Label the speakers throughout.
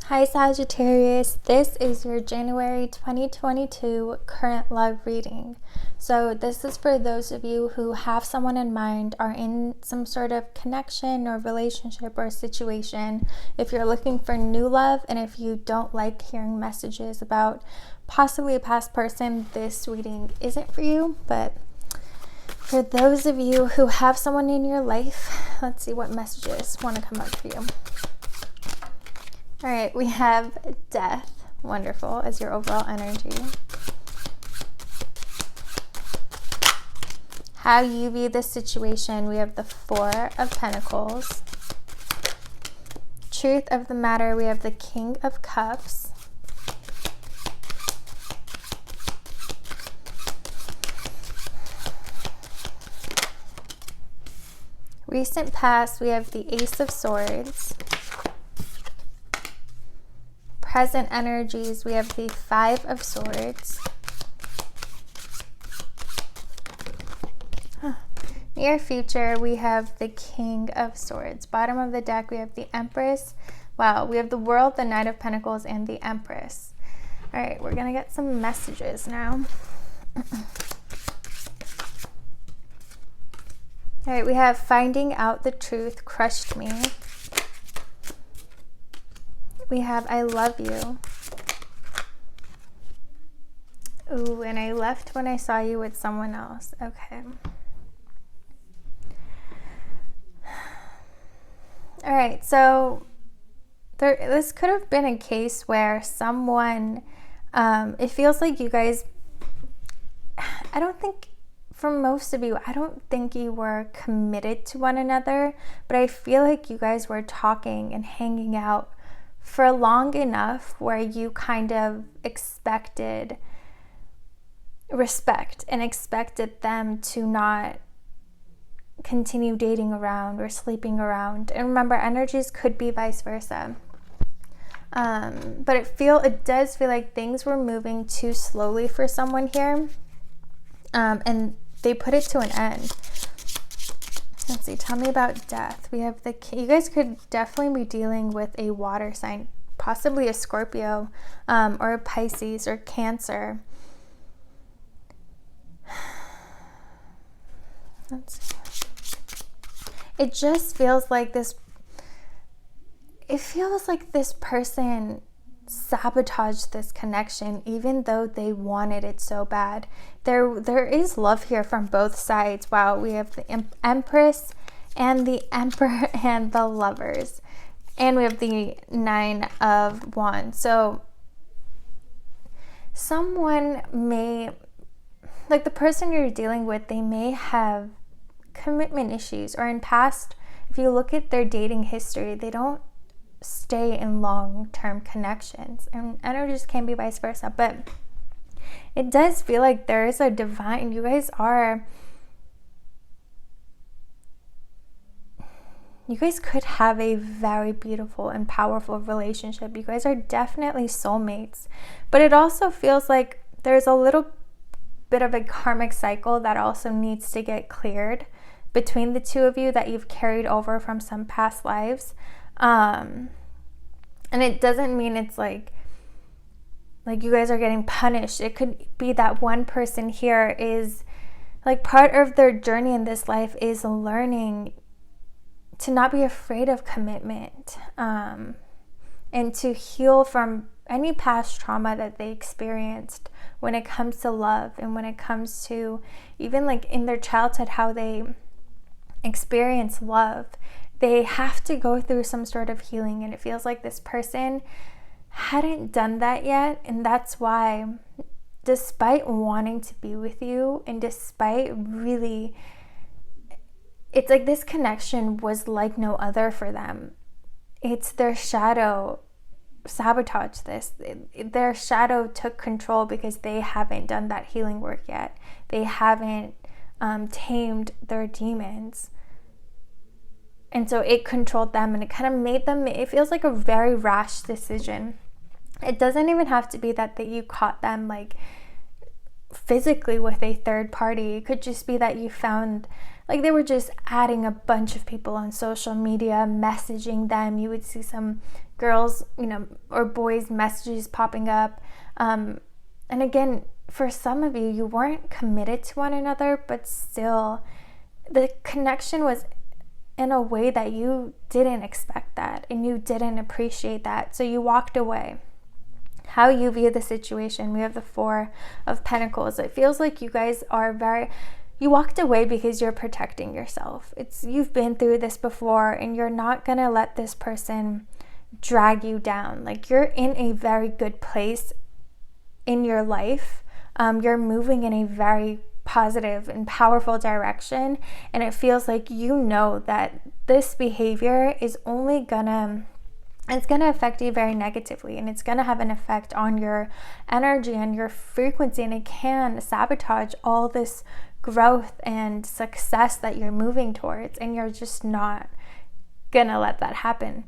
Speaker 1: Hi Sagittarius, this is your January 2022 current love reading. So this is for those of you who have someone in mind, are in some sort of connection or relationship or situation. If you're looking for new love and if you don't like hearing messages about possibly a past person, this reading isn't for you. But for those of you who have someone in your life, let's see what messages want to come up for you. All right, we have death, wonderful, as your overall energy. How you view this situation, we have the Four of Pentacles. Truth of the matter, we have the King of Cups. Recent past, we have the Ace of Swords. Present energies, we have the Five of Swords. Near future, we have the King of Swords. Bottom of the deck, we have the Empress. Wow, we have the World, the Knight of Pentacles, and the Empress. All right, we're going to get some messages now. All right, we have Finding Out the Truth Crushed Me. We have I Love You. Ooh, and I left when I saw you with someone else. Okay. All right, so this could have been a case where someone, it feels like you guys, I don't think, for most of you, I don't think you were committed to one another, but I feel like you guys were talking and hanging out for long enough where you kind of expected respect and expected them to not continue dating around or sleeping around. And remember, energies could be vice versa. But it does feel like things were moving too slowly for someone here. And they put it to an end. Let's see, tell me about death. We have you guys could definitely be dealing with a water sign, possibly a Scorpio, or a Pisces or Cancer. Let's see. It just feels like this person sabotaged this connection even though they wanted it so bad. There is love here from both sides. Wow, we have the Empress and the Emperor and the Lovers, and we have the Nine of Wands. So someone may, like the person you're dealing with, they may have commitment issues, or in past, if you look at their dating history, they don't stay in long-term connections, and energies can be vice versa. But it does feel like there is a divine, you guys could have a very beautiful and powerful relationship. You guys are definitely soulmates, but it also feels like there's a little bit of a karmic cycle that also needs to get cleared between the two of you that you've carried over from some past lives. And it doesn't mean it's like you guys are getting punished. It could be that one person here is like, part of their journey in this life is learning to not be afraid of commitment, and to heal from any past trauma that they experienced when it comes to love, and when it comes to even like in their childhood, how they experience love. They have to go through some sort of healing, and it feels like this person hadn't done that yet. And that's why, despite wanting to be with you, and despite really, it's like this connection was like no other for them. It's their shadow sabotaged this. Their shadow took control because they haven't done that healing work yet. They haven't tamed their demons. And so it controlled them, and it kind of made them, it feels like a very rash decision. It doesn't even have to be that you caught them like physically with a third party. It could just be that you found Like they were just adding a bunch of people on social media, messaging them. You would see some girls, or boys' messages popping up. And again, for some of you, you weren't committed to one another, but still the connection was in a way that you didn't expect that and you didn't appreciate that. So you walked away. How you view the situation, we have the Four of Pentacles. It feels like you guys are you walked away because you're protecting yourself. You've been through this before and you're not going to let this person drag you down. Like you're in a very good place in your life. You're moving in a very positive and powerful direction, and it feels like that this behavior is only gonna affect you very negatively, and it's gonna have an effect on your energy and your frequency, and it can sabotage all this growth and success that you're moving towards, and you're just not gonna let that happen.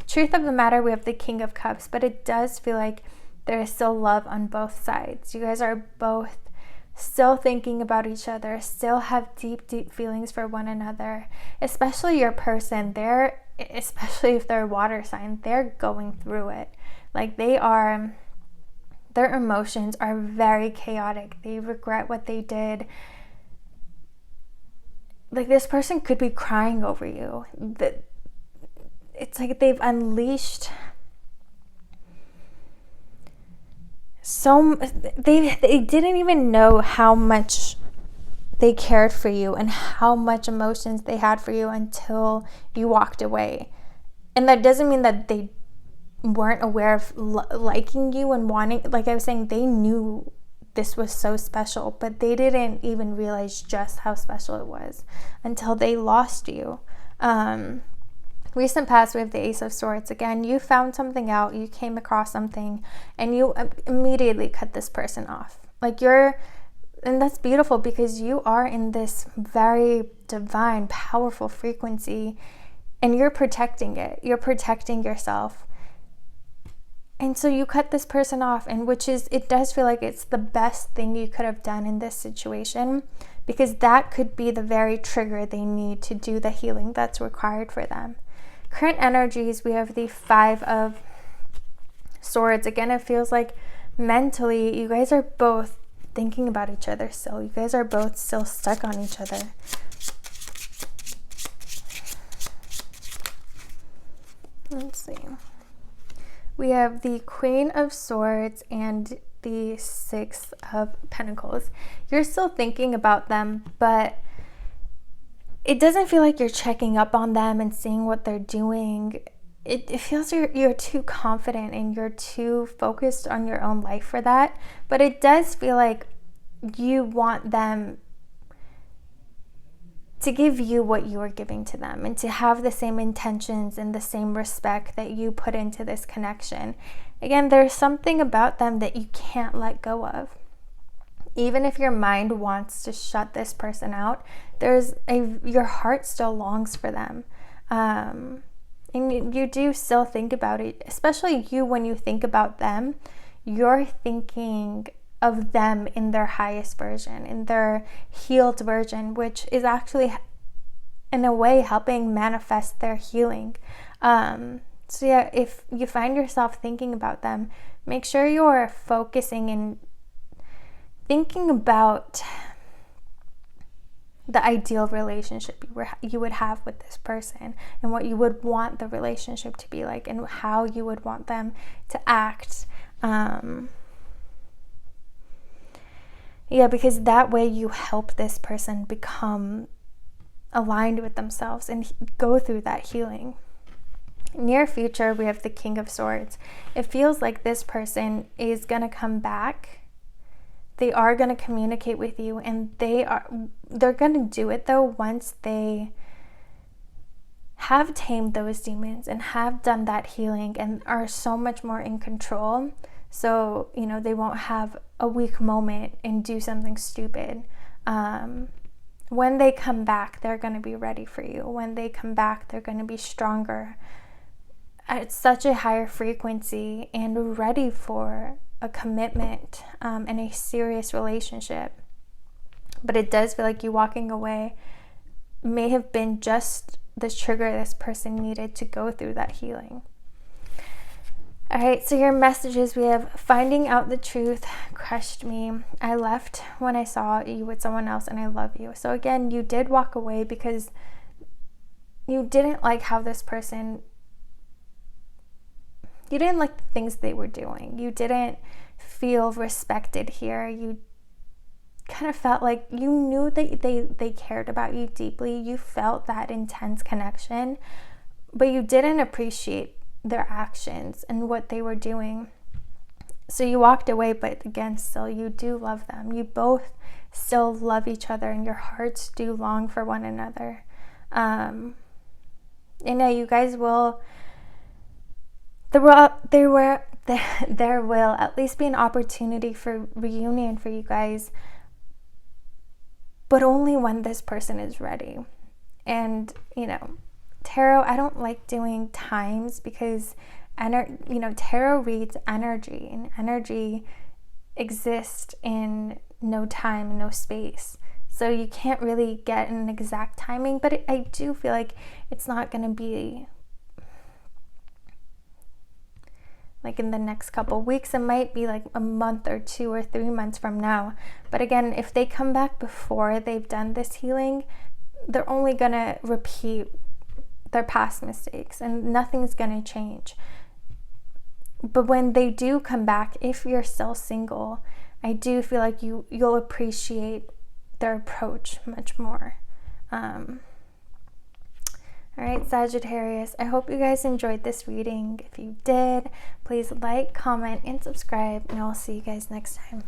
Speaker 1: Truth of the matter, we have the King of Cups, but it does feel like there is still love on both sides. You guys are both still thinking about each other, still have deep, deep feelings for one another, especially your person. Especially if they're a water sign, they're going through it. Like their emotions are very chaotic. They regret what they did. Like this person could be crying over you. It's like they've unleashed they didn't even know how much they cared for you and how much emotions they had for you until you walked away. And that doesn't mean that they weren't aware of liking you and wanting, like I was saying, they knew this was so special, but they didn't even realize just how special it was until they lost you. Recent past, we have the Ace of Swords. Again, you found something out, you came across something, and you immediately cut this person off. And that's beautiful because you are in this very divine, powerful frequency, and you're protecting it. You're protecting yourself. And so you cut this person off, and it does feel like it's the best thing you could have done in this situation, because that could be the very trigger they need to do the healing that's required for them. Current energies, we have the Five of Swords. Again, it feels like mentally you guys are both thinking about each other still. You guys are both still stuck on each other. Let's see. We have the Queen of Swords and the Six of Pentacles. You're still thinking about them, but it doesn't feel like you're checking up on them and seeing what they're doing. It feels you're too confident and you're too focused on your own life for that. But it does feel like you want them to give you what you are giving to them and to have the same intentions and the same respect that you put into this connection. Again, there's something about them that you can't let go of. Even if your mind wants to shut this person out, your heart still longs for them. And you do still think about it, especially you, when you think about them, you're thinking of them in their highest version, in their healed version, which is actually in a way helping manifest their healing. So yeah, if you find yourself thinking about them, make sure you're focusing and thinking about the ideal relationship you would have with this person and what you would want the relationship to be like and how you would want them to act. Because that way you help this person become aligned with themselves and go through that healing. Near future, we have the King of Swords. It feels like this person is going to come back. They are going to communicate with you, and they're going to do it though once they have tamed those demons and have done that healing and are so much more in control. So, they won't have a weak moment and do something stupid. When they come back, they're going to be ready for you. When they come back, they're going to be stronger at such a higher frequency and ready for a commitment and a serious relationship. But it does feel like you walking away may have been just the trigger this person needed to go through that healing. All right, so your messages, we have finding out the truth crushed me. I left when I saw you with someone else and I love you. So again, you did walk away because you didn't like how this person, you didn't like the things they were doing. You didn't feel respected here. You kind of felt like you knew that they cared about you deeply. You felt that intense connection, but you didn't appreciate their actions and what they were doing. So you walked away, but again, still you do love them. You both still love each other and your hearts do long for one another. And yeah, you guys will, there will at least be an opportunity for reunion for you guys, but only when this person is ready. And tarot, I don't like doing times because tarot reads energy, and energy exists in no time, no space. So you can't really get an exact timing, but I do feel like it's not going to be like in the next couple weeks. It might be like a month or 2 or 3 months from now. But again, if they come back before they've done this healing, they're only going to repeat their past mistakes and nothing's going to change. But when they do come back, if you're still single, I do feel like you'll appreciate their approach much more. All right, Sagittarius, I hope you guys enjoyed this reading. If you did, please like, comment, and subscribe, and I'll see you guys next time.